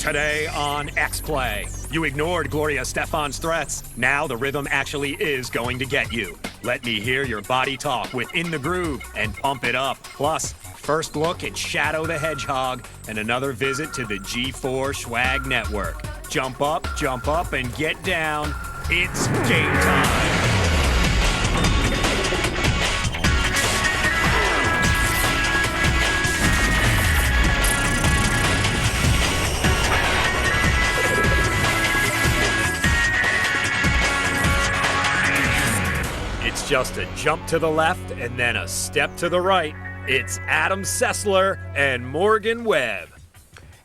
Today on X-Play, you ignored Gloria Stefan's threats. Now the rhythm actually is going to get you. Let me hear your body talk with In the Groove and pump it up. Plus, first look at Shadow the Hedgehog and another visit to the G4 Swag Network. Jump up, and get down. It's game time. It's just a jump to the left and then a step to the right. It's Adam Sessler and Morgan Webb.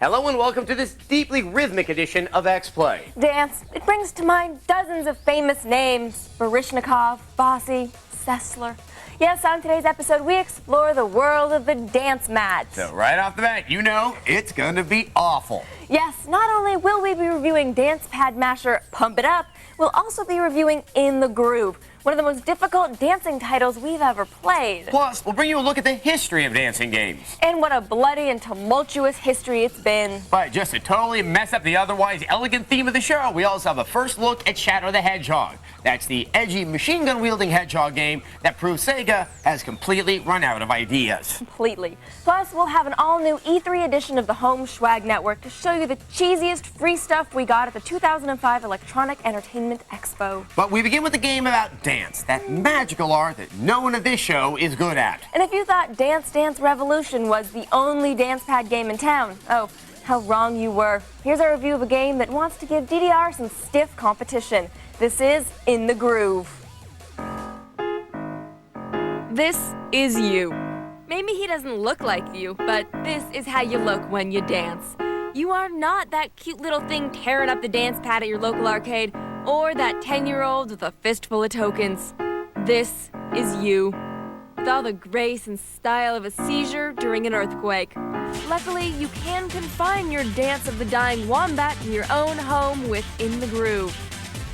Hello and welcome to this deeply rhythmic edition of X-Play. Dance. It brings to mind dozens of famous names. Baryshnikov, Fosse, Sessler. Yes, on today's episode, we explore the world of the dance mat. So right off the bat, you know it's going to be awful. Yes, not only will we be reviewing Dance Pad Masher Pump It Up, we'll also be reviewing In the Groove, one of the most difficult dancing titles we've ever played. Plus, we'll bring you a look at the history of dancing games. And what a bloody and tumultuous history it's been. But just to totally mess up the otherwise elegant theme of the show, we also have a first look at Shadow the Hedgehog. That's the edgy machine gun wielding hedgehog game that proves Sega has completely run out of ideas. Completely. Plus, we'll have an all-new E3 edition of the Home Swag Network to show you the cheesiest free stuff we got at the 2005 Electronic Entertainment Expo. But we begin with a game about dance, that magical art that no one at this show is good at. And if you thought Dance Dance Revolution was the only dance pad game in town, oh, how wrong you were. Here's our review of a game that wants to give DDR some stiff competition. This is In the Groove. This is you. Maybe he doesn't look like you, but this is how you look when you dance. You are not that cute little thing tearing up the dance pad at your local arcade, or that 10-year-old with a fistful of tokens. This is you, with all the grace and style of a seizure during an earthquake. Luckily, you can confine your Dance of the Dying Wombat to your own home with In the Groove.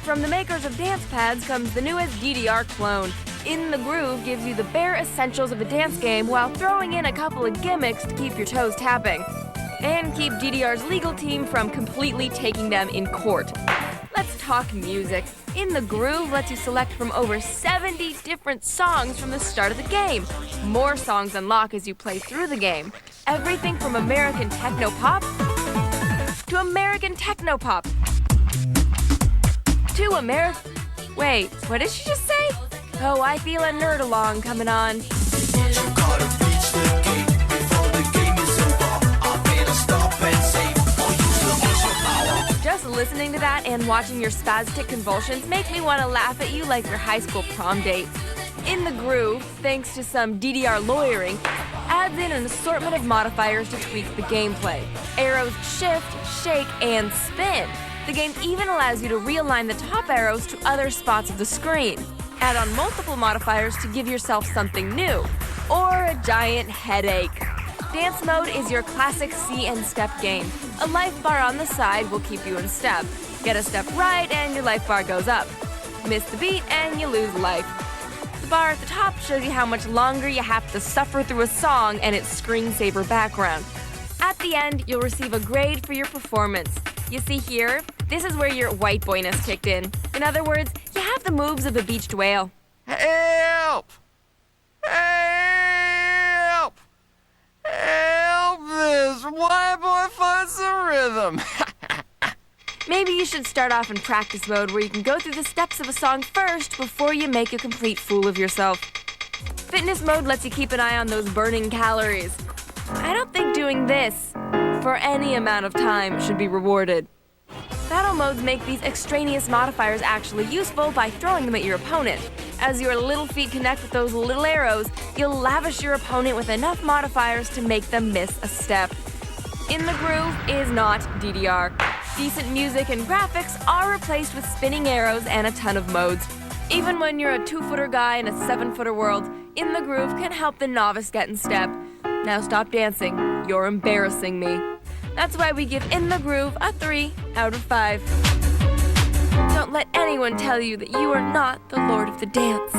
From the makers of dance pads comes the newest DDR clone. In the Groove gives you the bare essentials of a dance game while throwing in a couple of gimmicks to keep your toes tapping. And keep DDR's legal team from completely taking them in court. Let's talk music. In the Groove lets you select from over 70 different songs from the start of the game. More songs unlock as you play through the game. Everything from American techno pop to American techno pop to Wait, what did she just say? Oh, I feel a nerd along coming on. Just listening to that and watching your spastic convulsions make me want to laugh at you like your high school prom date. In the Groove, thanks to some DDR lawyering, adds in an assortment of modifiers to tweak the gameplay. Arrows shift, shake, and spin. The game even allows you to realign the top arrows to other spots of the screen. Add on multiple modifiers to give yourself something new, or a giant headache. Dance mode is your classic see and step game. A life bar on the side will keep you in step. Get a step right and your life bar goes up. Miss the beat and you lose life. The bar at the top shows you how much longer you have to suffer through a song and its screensaver background. At the end, you'll receive a grade for your performance. You see here, this is where your white boyness kicked in. In other words, you have the moves of a beached whale. Help! Help! Help this white boy find some rhythm. Maybe you should start off in practice mode where you can go through the steps of a song first before you make a complete fool of yourself. Fitness mode lets you keep an eye on those burning calories. I don't think doing this for any amount of time should be rewarded. Battle modes make these extraneous modifiers actually useful by throwing them at your opponent. As your little feet connect with those little arrows, you'll lavish your opponent with enough modifiers to make them miss a step. In the Groove is not DDR. Decent music and graphics are replaced with spinning arrows and a ton of modes. Even when you're a 2-footer guy in a 7-footer world, In the Groove can help the novice get in step. Now stop dancing. You're embarrassing me. That's why we give In the Groove a 3 out of 5. Don't let anyone tell you that you are not the Lord of the Dance.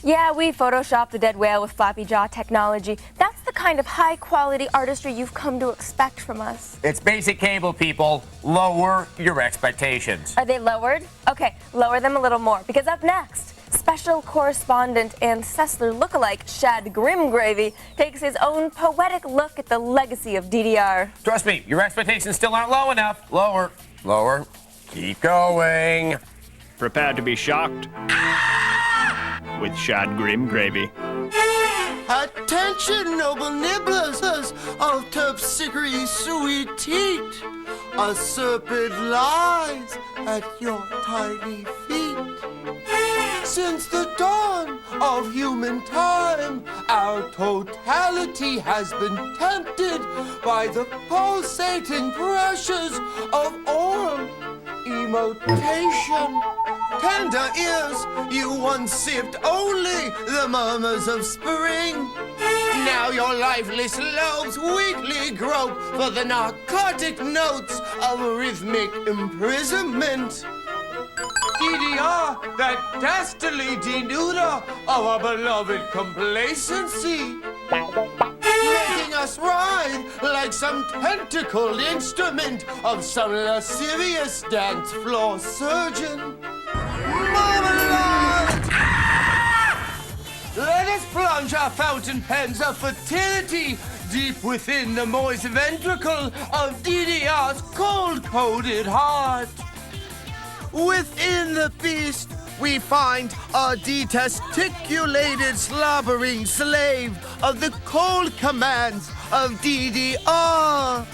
Yeah, we photoshopped the dead whale with floppy jaw technology. That's the kind of high-quality artistry you've come to expect from us. It's basic cable, people. Lower your expectations. Are they lowered? Okay, lower them a little more, because up next, special correspondent and Sessler lookalike Shad Grimgravy takes his own poetic look at the legacy of DDR. Trust me, your expectations still aren't low enough. Lower, lower, keep going. Prepared to be shocked with Shad Grimgravy. Attention, noble nibblers of terpsichore sweet teat. A serpent lies at your tiny feet. Since the dawn of human time, our totality has been tempted by the pulsating pressures of oral emotation. Tender ears, you once sipped only the murmurs of spring. Now your lifeless lobes weakly grope for the narcotic notes of rhythmic imprisonment. DDR, that dastardly denuder of our beloved complacency, making us ride like some tentacled instrument of some lascivious dance floor surgeon. Marmalade! Let us plunge our fountain pens of fertility deep within the moist ventricle of DDR's cold-coded heart. Within the beast, we find a detesticulated, slobbering slave of the cold commands of DDR.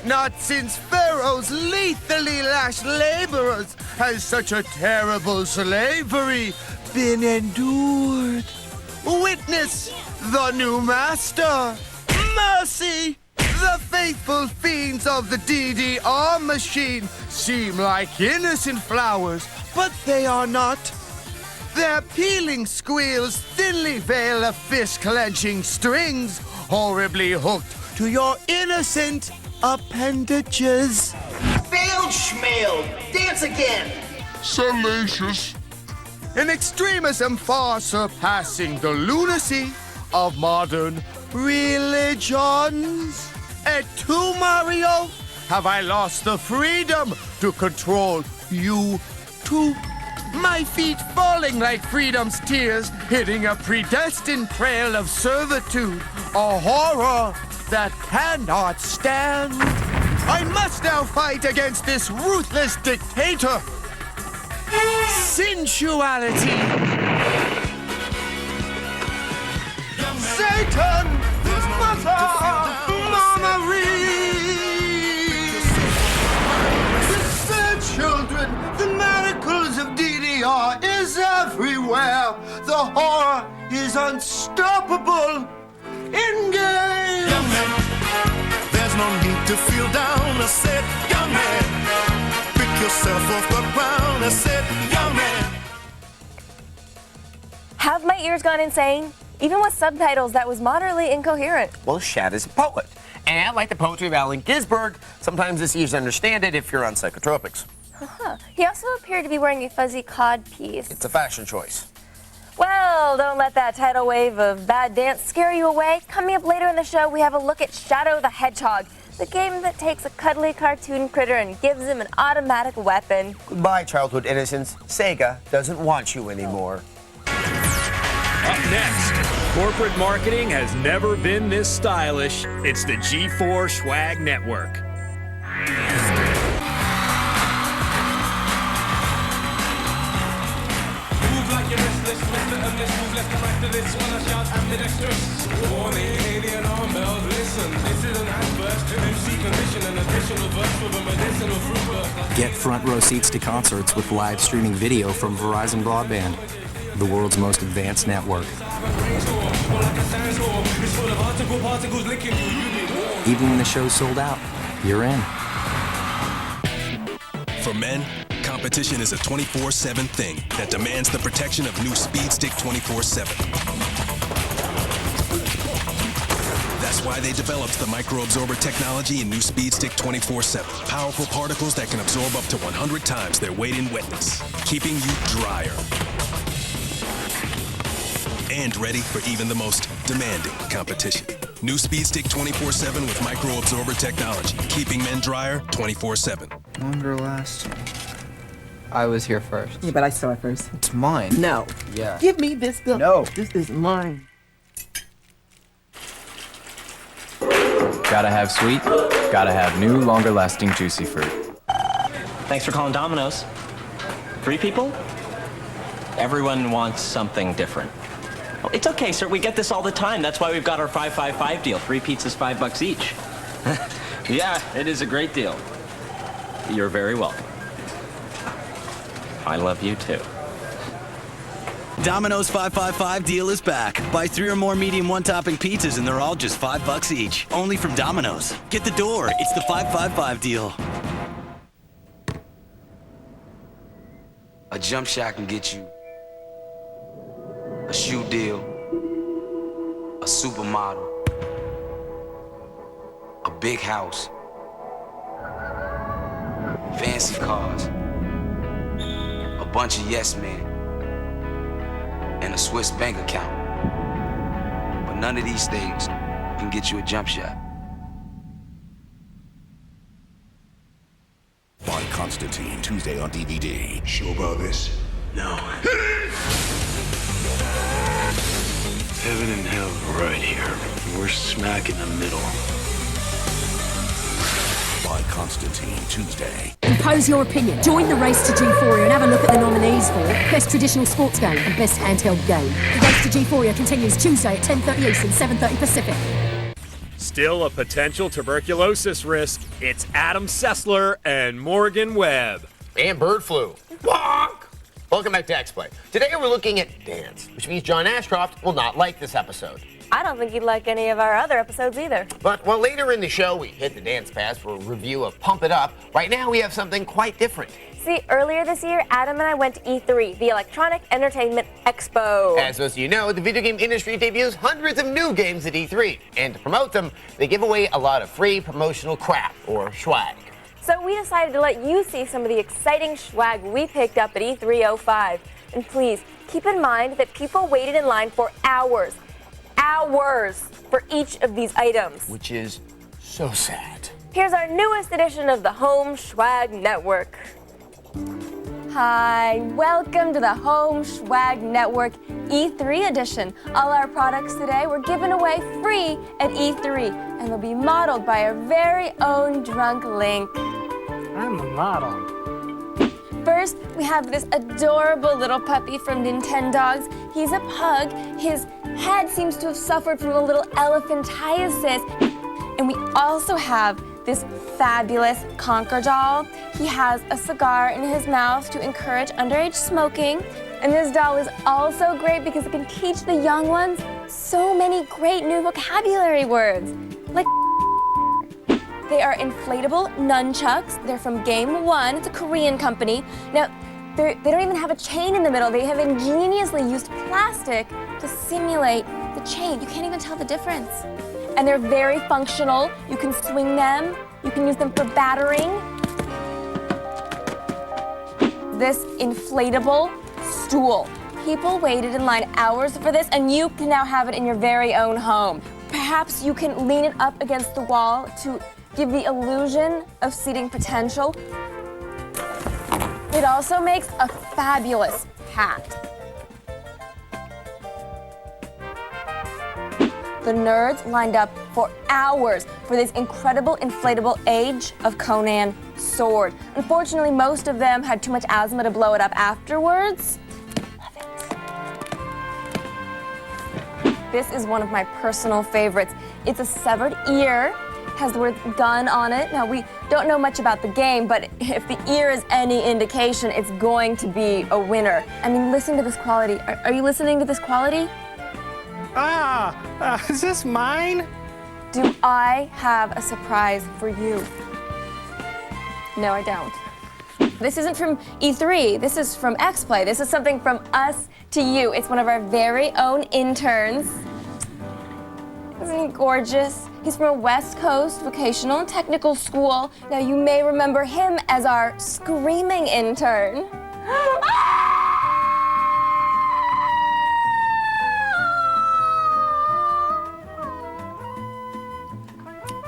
Not since Pharaoh's lethally lashed laborers has such a terrible slavery been endured. Witness the new master. Mercy! The faithful fiends of the DDR machine seem like innocent flowers, but they are not. Their peeling squeals thinly veil a fist-clenching strings, horribly hooked to your innocent appendages. Failed schmailed. Dance again. Salacious. An extremism far surpassing the lunacy of modern religions. Et tu, Mario? Have I lost the freedom to control you too? My feet falling like freedom's tears, hitting a predestined trail of servitude, a horror that cannot stand. I must now fight against this ruthless dictator. Sensuality. Satan! Mama Reed! The children, the miracles of DDR is everywhere. The horror is unstoppable. In-game! Young man, there's no need to feel down. I said, young man, pick yourself off the ground. I said, young man. Have my ears gone insane? Even with subtitles, that was moderately incoherent. Well, Shad is a poet. And like the poetry of Allen Ginsberg, sometimes it's easy to understand it if you're on psychotropics. He also appeared to be wearing a fuzzy cod piece. It's a fashion choice. Well, don't let that tidal wave of bad dance scare you away. Coming up later in the show, we have a look at Shadow the Hedgehog, the game that takes a cuddly cartoon critter and gives him an automatic weapon. Goodbye, childhood innocence. Sega doesn't want you anymore. Up next, corporate marketing has never been this stylish. It's the G4 Swag Network. Move like you're restless, Mr. Amiss, move left and right to this one. I shout ambidextrous. Warning, alien arm bells, listen. This is an advert. MC commission, an additional verse with a medicinal fruit. Get front row seats to concerts with live streaming video from Verizon Broadband, the world's most advanced network. Even when the show's sold out, you're in. For men, competition is a 24/7 thing that demands the protection of new Speed Stick 24/7. That's why they developed the microabsorber technology in new Speed Stick 24/7. Powerful particles that can absorb up to 100 times their weight in wetness, keeping you drier. And ready for even the most demanding competition. New Speed Stick 24/7 with micro-absorber technology, keeping men drier 24/7. Longer last. I was here first. Yeah, but I saw it first. It's mine. No. Yeah. Give me this gun. No. This is mine. Gotta have sweet, gotta have new, longer-lasting juicy fruit. Thanks for calling Domino's. 3 people? Everyone wants something different. Oh, it's okay, sir. We get this all the time. That's why we've got our 5-5-5 deal. 3 pizzas, $5 each. Yeah, it is a great deal. You're very welcome. I love you too. Domino's 5-5-5 deal is back. Buy 3 or more medium one-topping pizzas and they're all just $5 each. Only from Domino's. Get the door. It's the 5-5-5 deal. A jump shot can get you a shoe deal, a supermodel, a big house, fancy cars, a bunch of yes men, and a Swiss bank account. But none of these things can get you a jump shot. Bond Constantine, Tuesday on DVD. Sure about this? No. Heaven and hell are right here. We're smack in the middle. Bond Constantine, Tuesday. Impose your opinion. Join the race to G4 and have a look at the nominees for Best Traditional Sports Game and Best Handheld Game. The race to G4 continues Tuesday at 10:30 Eastern, 7:30 Pacific. Still a potential tuberculosis risk. It's Adam Sessler and Morgan Webb. And bird flu. Bonk! Welcome back to X-Play. Today we're looking at dance, which means John Ashcroft will not like this episode. I don't think he'd like any of our other episodes either. But while later in the show we hit the dance pass for a review of Pump It Up, right now we have something quite different. See, earlier this year, Adam and I went to E3, the Electronic Entertainment Expo. As most of you know, the video game industry debuts hundreds of new games at E3. And to promote them, they give away a lot of free promotional crap, or swag. So we decided to let you see some of the exciting swag we picked up at E305. And please, keep in mind that people waited in line for hours for each of these items. Which is so sad. Here's our newest edition of the Home Swag Network. Hi, welcome to the Home Swag Network E3 edition. All our products today were given away free at E3 and will be modeled by our very own Drunk Link. I'm a model. First, we have this adorable little puppy from Nintendogs. He's a pug. His head seems to have suffered from a little elephantiasis. And we also have this fabulous Conker doll. He has a cigar in his mouth to encourage underage smoking. And this doll is also great because it can teach the young ones so many great new vocabulary words. Like they are inflatable nunchucks. They're from Game One. It's a Korean company. Now, they don't even have a chain in the middle. They have ingeniously used plastic to simulate the chain. You can't even tell the difference. And they're very functional. You can swing them. You can use them for battering. This inflatable stool. People waited in line hours for this, and you can now have it in your very own home. Perhaps you can lean it up against the wall to give the illusion of seating potential. It also makes a fabulous hat. The nerds lined up for hours for this incredible inflatable Age of Conan sword. Unfortunately, most of them had too much asthma to blow it up afterwards. Love it. This is one of my personal favorites. It's a severed ear, has the word gun on it. Now, we don't know much about the game, but if the ear is any indication, it's going to be a winner. I mean, listen to this quality. Are you listening to this quality? Is this mine? Do I have a surprise for you? No, I don't. This isn't from E3. This is from X-Play. This is something from us to you. It's one of our very own interns. Isn't he gorgeous? He's from a West Coast vocational and technical school. Now, you may remember him as our screaming intern.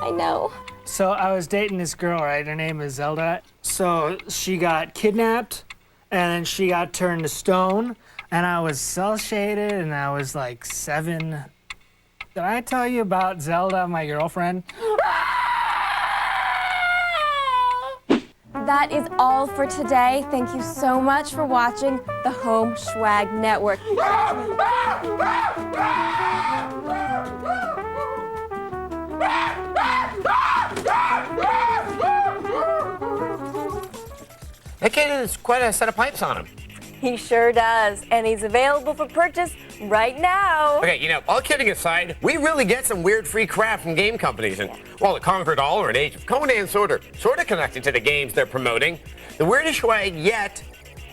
I know. So I was dating this girl, right? Her name is Zelda. So she got kidnapped, and then she got turned to stone, and I was cel-shaded, and I was like 7. Did I tell you about Zelda, my girlfriend? That is all for today. Thank you so much for watching the Home Schwag Network. That kid has quite a set of pipes on him. He sure does, and he's available for purchase right now. Okay, you know, all kidding aside, we really get some weird free crap from game companies. And while the Conquer Doll and Age of Conan sort of connected to the games they're promoting, the weirdest swag yet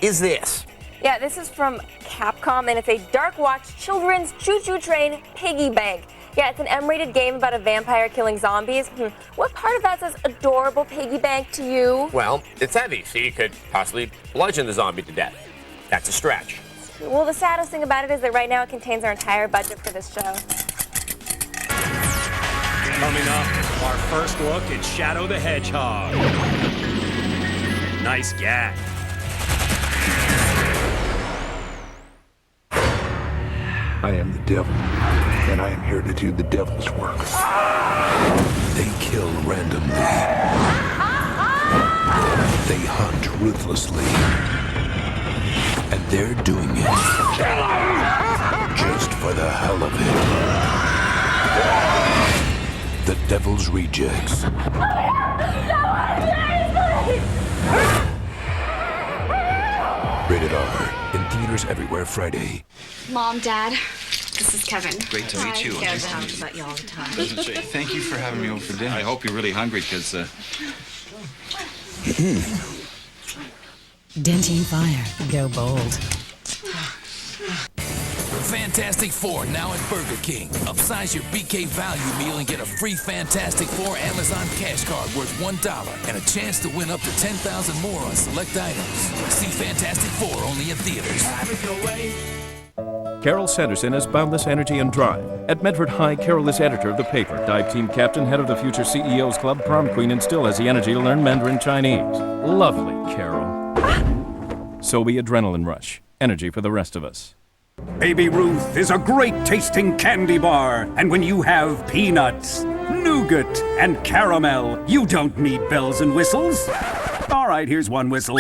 is this. Yeah, this is from Capcom, and it's a Dark Watch children's choo-choo train piggy bank. Yeah, it's an M-rated game about a vampire killing zombies. What part of that says adorable piggy bank to you? Well, it's heavy, so you could possibly bludgeon the zombie to death. That's a stretch. Well, the saddest thing about it is that right now it contains our entire budget for this show. Coming up, our first look at Shadow the Hedgehog. Nice gag. I am the devil, and I am here to do the devil's work. They kill randomly. They hunt ruthlessly. And they're doing it just for the hell of it. The Devil's Rejects. Rated R. In theaters everywhere Friday. Mom, Dad, this is Kevin. Great to meet you. Kevin talks about you all the time. Thank you for having me over for dinner. I hope you're really hungry, because Dentine Fire. Go bold. Fantastic Four now at Burger King. Upsize your BK value meal and get a free Fantastic Four Amazon cash card worth $1 and a chance to win up to $10,000 more on select items. See Fantastic Four only in theaters. Carol Sanderson as Boundless Energy and Drive. At Medford High, Carol is editor of the paper, dive team captain, head of the Future CEOs Club, prom queen, and still has the energy to learn Mandarin Chinese. Lovely, Carol. So be Adrenaline Rush. Energy for the rest of us. Baby Ruth is a great tasting candy bar, and when you have peanuts, nougat, and caramel, you don't need bells and whistles. All right, here's one whistle,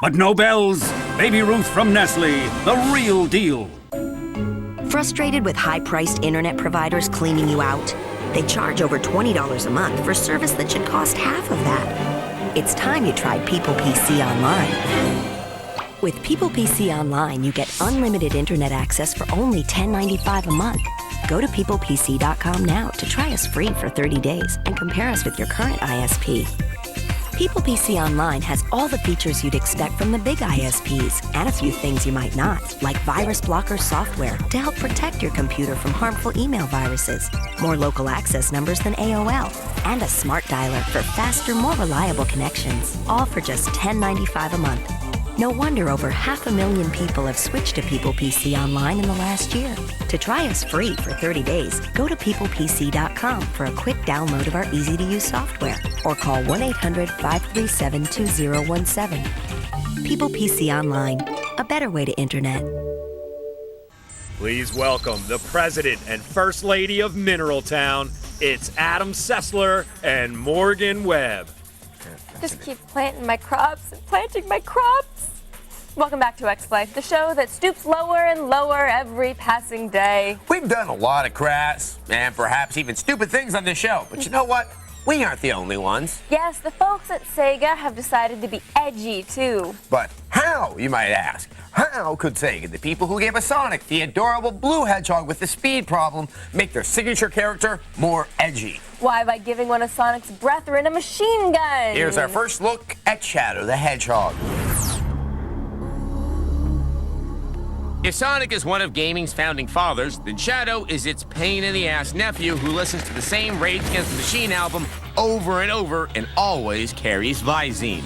but no bells. Baby Ruth from Nestle, the real deal. Frustrated with high-priced internet providers cleaning you out? They charge over $20 a month for service that should cost half of that. It's time you tried People PC Online. With People PC Online, you get unlimited internet access for only $10.95 a month. Go to peoplepc.com now to try us free for 30 days and compare us with your current ISP. People PC Online has all the features you'd expect from the big ISPs and a few things you might not, like virus blocker software to help protect your computer from harmful email viruses, more local access numbers than AOL, and a smart dialer for faster, more reliable connections, all for just $10.95 a month. No wonder over 500,000 people have switched to People PC Online in the last year. To try us free for 30 days, go to peoplepc.com for a quick download of our easy-to-use software or call 1-800-537-2017. People PC Online, a better way to internet. Please welcome the president and first lady of Mineral Town. It's Adam Sessler and Morgan Webb. Just keep planting my crops and planting my crops. Welcome back to X-Play, the show that stoops lower and lower every passing day. We've done a lot of crass and perhaps even stupid things on this show, but you know what? We aren't the only ones. Yes, the folks at Sega have decided to be edgy, too. But how, you might ask? How could Sega, the people who gave us Sonic, the adorable blue hedgehog with the speed problem, make their signature character more edgy? Why, by giving one of Sonic's brethren a machine gun. Here's our first look at Shadow the Hedgehog. If Sonic is one of gaming's founding fathers, then Shadow is its pain-in-the-ass nephew who listens to the same Rage Against the Machine album over and over and always carries Visine.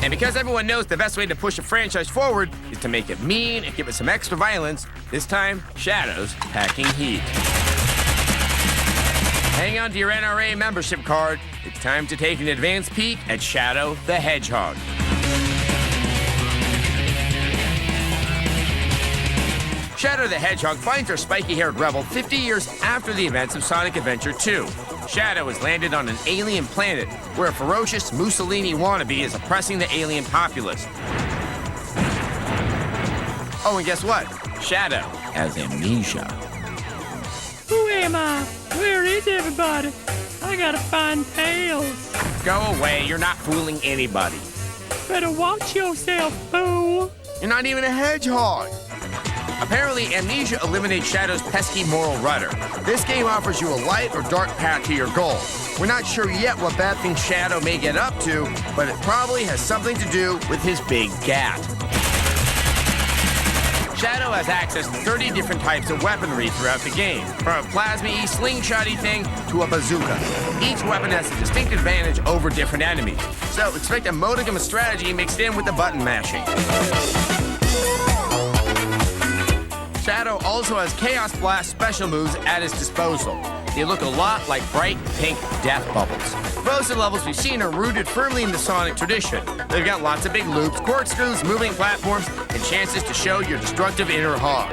And because everyone knows the best way to push a franchise forward is to make it mean and give it some extra violence, this time, Shadow's packing heat. Hang on to your NRA membership card. It's time to take an advanced peek at Shadow the Hedgehog. Shadow the Hedgehog finds our spiky-haired rebel 50 years after the events of Sonic Adventure 2. Shadow has landed on an alien planet where a ferocious Mussolini wannabe is oppressing the alien populace. Oh, and guess what? Shadow has amnesia. Who am I? Where is everybody? I gotta find Tails. Go away, you're not fooling anybody. Better watch yourself, fool. You're not even a hedgehog. Apparently, amnesia eliminates Shadow's pesky moral rudder. This game offers you a light or dark path to your goal. We're not sure yet what bad things Shadow may get up to, but it probably has something to do with his big gat. Shadow has access to 30 different types of weaponry throughout the game, from a plasma-y, slingshotty thing to a bazooka. Each weapon has a distinct advantage over different enemies, so expect a modicum of strategy mixed in with the button mashing. Shadow also has Chaos Blast special moves at his disposal. They look a lot like bright pink death bubbles. Most of the levels we've seen are rooted firmly in the Sonic tradition. They've got lots of big loops, corkscrews, moving platforms, and chances to show your destructive inner hog.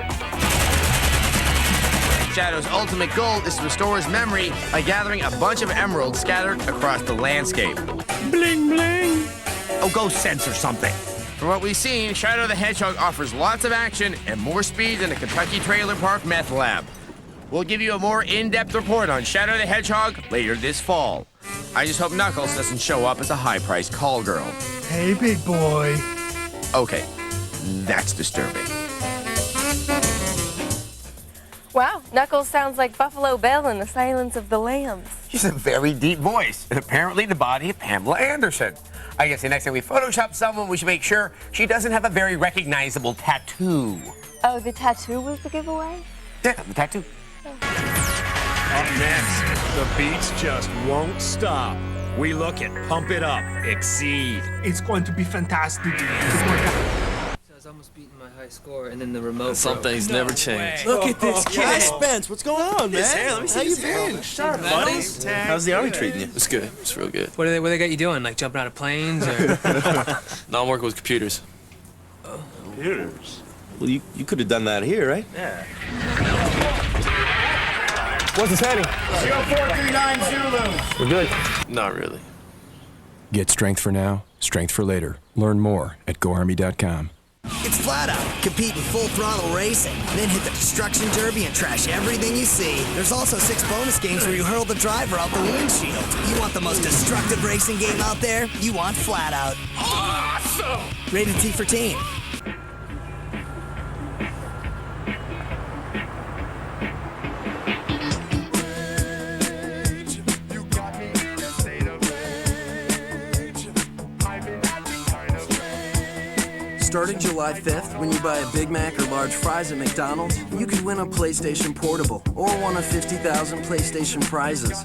Shadow's ultimate goal is to restore his memory by gathering a bunch of emeralds scattered across the landscape. Bling, bling. Oh, go censor something. From what we've seen, Shadow the Hedgehog offers lots of action and more speed than a Kentucky Trailer Park meth lab. We'll give you a more in-depth report on Shadow the Hedgehog later this fall. I just hope Knuckles doesn't show up as a high-priced call girl. Hey, big boy. Okay, that's disturbing. Wow, Knuckles sounds like Buffalo Bill in The Silence of the Lambs. She's a very deep voice, and apparently the body of Pamela Anderson. I guess the next time we Photoshop someone, we should make sure she doesn't have a very recognizable tattoo. Oh, the tattoo was the giveaway? Yeah, the tattoo. Up next, the beats just won't stop. We look at Pump It Up, Exceed. It's going to be fantastic. I was almost beating my high score, and then the remote. Some things never change. Look at this kid. Hi, Spence. What's going on, man? Let me see How you his been? hair. Sharp, buddy. How's the army treating you? It's good. It's real good. What they got you doing? Like jumping out of planes, or? No, I'm working with computers. Oh. Computers? Well, you could have done that here, right? Yeah. What's the setting? 0439 Zulu. We're good. Not really. Get strength for now, strength for later. Learn more at GoArmy.com. It's Flat Out. Compete in full throttle racing, then hit the destruction derby and trash everything you see. There's also 6 bonus games where you hurl the driver out the windshield. You want the most destructive racing game out there? You want Flat Out. Awesome! Rated T for teen. Starting July 5th, when you buy a Big Mac or large fries at McDonald's, you could win a PlayStation Portable or one of 50,000 PlayStation prizes.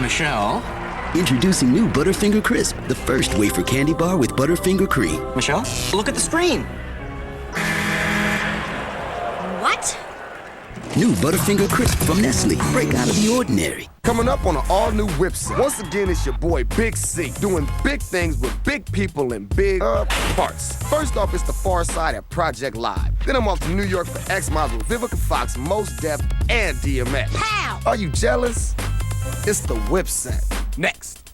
Michelle? Introducing new Butterfinger Crisp, the first wafer candy bar with Butterfinger cream. Michelle? Look at the screen. What? New Butterfinger Crisp from Nestle. Break out of the ordinary. Coming up on an all-new Whipsy. Once again, it's your boy Big C, doing big things with big people in big parts. First off, it's the Far Side at Project Live. Then I'm off to New York for X Miles with Vivica Fox, Mos Def, and DMX. How? Are you jealous? It's the Whip Set. Next.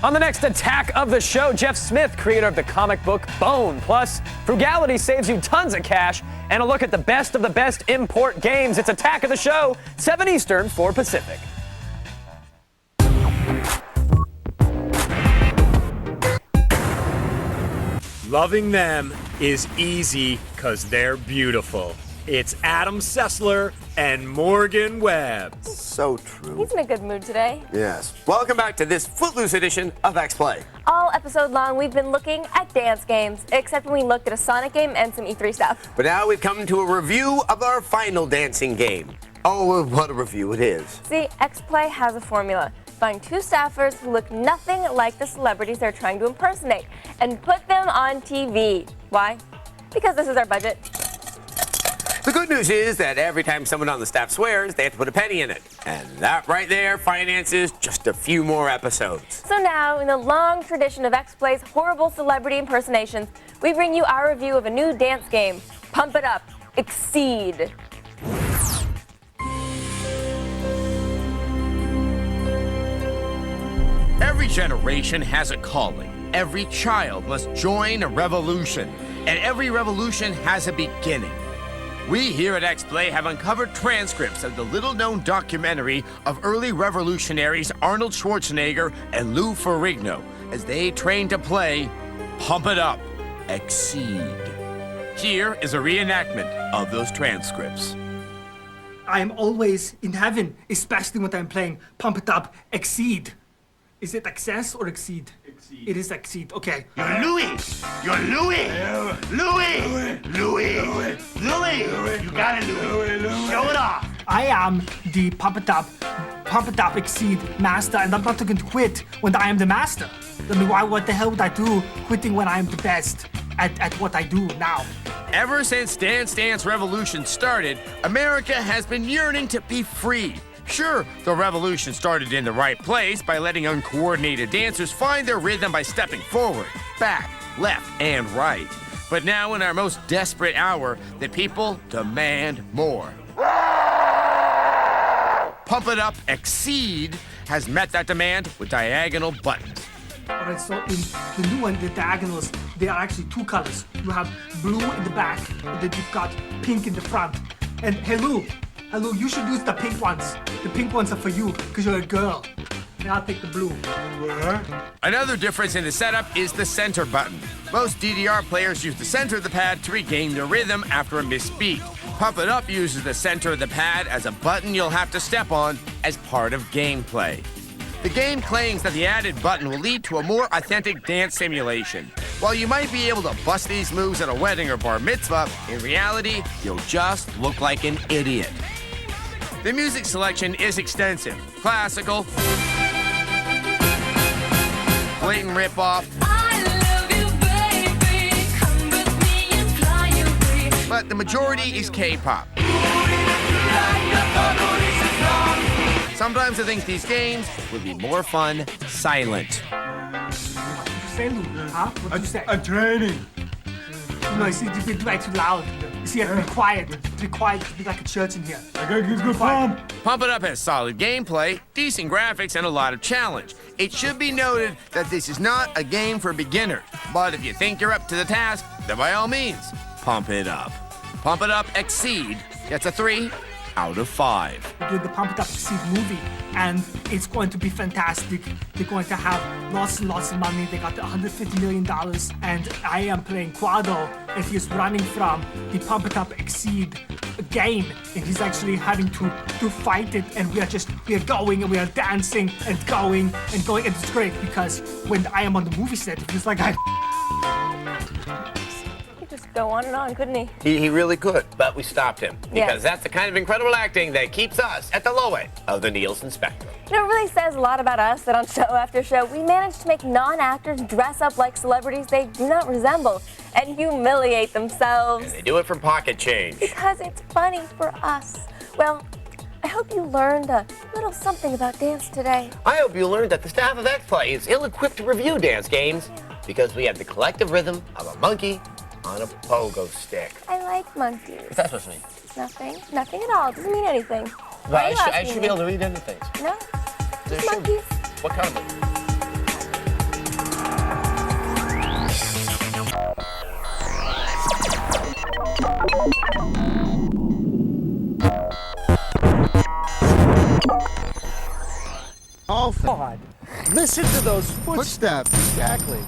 On the next attack of the show, Jeff Smith, creator of the comic book Bone. Plus, frugality saves you tons of cash, and a look at the best of the best import games. It's Attack of the Show, 7 Eastern, 4 Pacific. Loving them is easy because they're beautiful. It's Adam Sessler and Morgan Webb. So true. He's in a good mood today. Yes. Welcome back to this Footloose edition of X-Play. All episode long, we've been looking at dance games, except when we looked at a Sonic game and some E3 stuff. But now we've come to a review of our final dancing game. Oh, what a review it is. See, X-Play has a formula. Find two staffers who look nothing like the celebrities they're trying to impersonate and put them on TV. Why? Because this is our budget. The good news is that every time someone on the staff swears, they have to put a penny in it. And that right there finances just a few more episodes. So now, in the long tradition of X-Play's horrible celebrity impersonations, we bring you our review of a new dance game, Pump It Up, Exceed. Every generation has a calling. Every child must join a revolution. And every revolution has a beginning. We here at X-Play have uncovered transcripts of the little-known documentary of early revolutionaries Arnold Schwarzenegger and Lou Ferrigno as they trained to play Pump It Up, Exceed. Here is a reenactment of those transcripts. I am always in heaven, especially when I'm playing Pump It Up, Exceed. Is it excess or exceed? Exceed. It is exceed, okay. You're Louis! You're Louis! Louis! Louis! You got it, Louis. Show it off. I am the Pump It Up, Exceed master, and I'm not going to quit when I am the master. I mean, what the hell would I do quitting when I am the best at what I do now? Ever since Dance Dance Revolution started, America has been yearning to be free. Sure, the revolution started in the right place by letting uncoordinated dancers find their rhythm by stepping forward, back, left, and right. But now, in our most desperate hour, the people demand more. Pump It Up, Exceed has met that demand with diagonal buttons. All right, so in the new one, the diagonals, they are actually two colors. You have blue in the back, and then you've got pink in the front. And hello, you should use the pink ones. The pink ones are for you, because you're a girl. And I'll take the blue. Another difference in the setup is the center button. Most DDR players use the center of the pad to regain their rhythm after a missed beat. Pump It Up uses the center of the pad as a button you'll have to step on as part of gameplay. The game claims that the added button will lead to a more authentic dance simulation. While you might be able to bust these moves at a wedding or bar mitzvah, in reality, you'll just look like an idiot. The music selection is extensive. Classical, blatant rip-off, but the majority is K-pop. Sometimes I think these games would be more fun silent. What did you say, Lou? Huh? What did you say? I'm training. No, you see, you've been way too loud. You see, you have to be quiet. Be quiet, be like a church in here. I gotta get good pump. Pump It Up has solid gameplay, decent graphics, and a lot of challenge. It should be noted that this is not a game for beginners, but if you think you're up to the task, then by all means, pump it up. Pump It Up, Exceed gets a 3 out of 5. We're doing the Pump It Up Exceed movie, and it's going to be fantastic. They're going to have lots and lots of money. They got $150 million, and I am playing Quado, and he is running from the Pump It Up Exceed game, and he's actually having to fight it, and we are going, and we are dancing, and going, and going, and it's great, because when I am on the movie set, it feels like He could just go on and on, couldn't he? He really could, but we stopped him, because Yes. that's the kind of incredible acting that keeps us at the low end of the Nielsen spectrum. You know, it really says a lot about us that on show after show, we manage to make non-actors dress up like celebrities they do not resemble and humiliate themselves. And they do it for pocket change. Because it's funny for us. Well, I hope you learned a little something about dance today. I hope you learned that the staff of X-Play is ill-equipped to review dance games because we have the collective rhythm of a monkey on a pogo stick. I like monkeys. What's that supposed to mean? Nothing. Nothing at all. It doesn't mean anything. Well, Why are you I asking should me? be able to read anything. No, just monkeys. What kind of monkey? Oh, God. Listen to those footsteps. Exactly.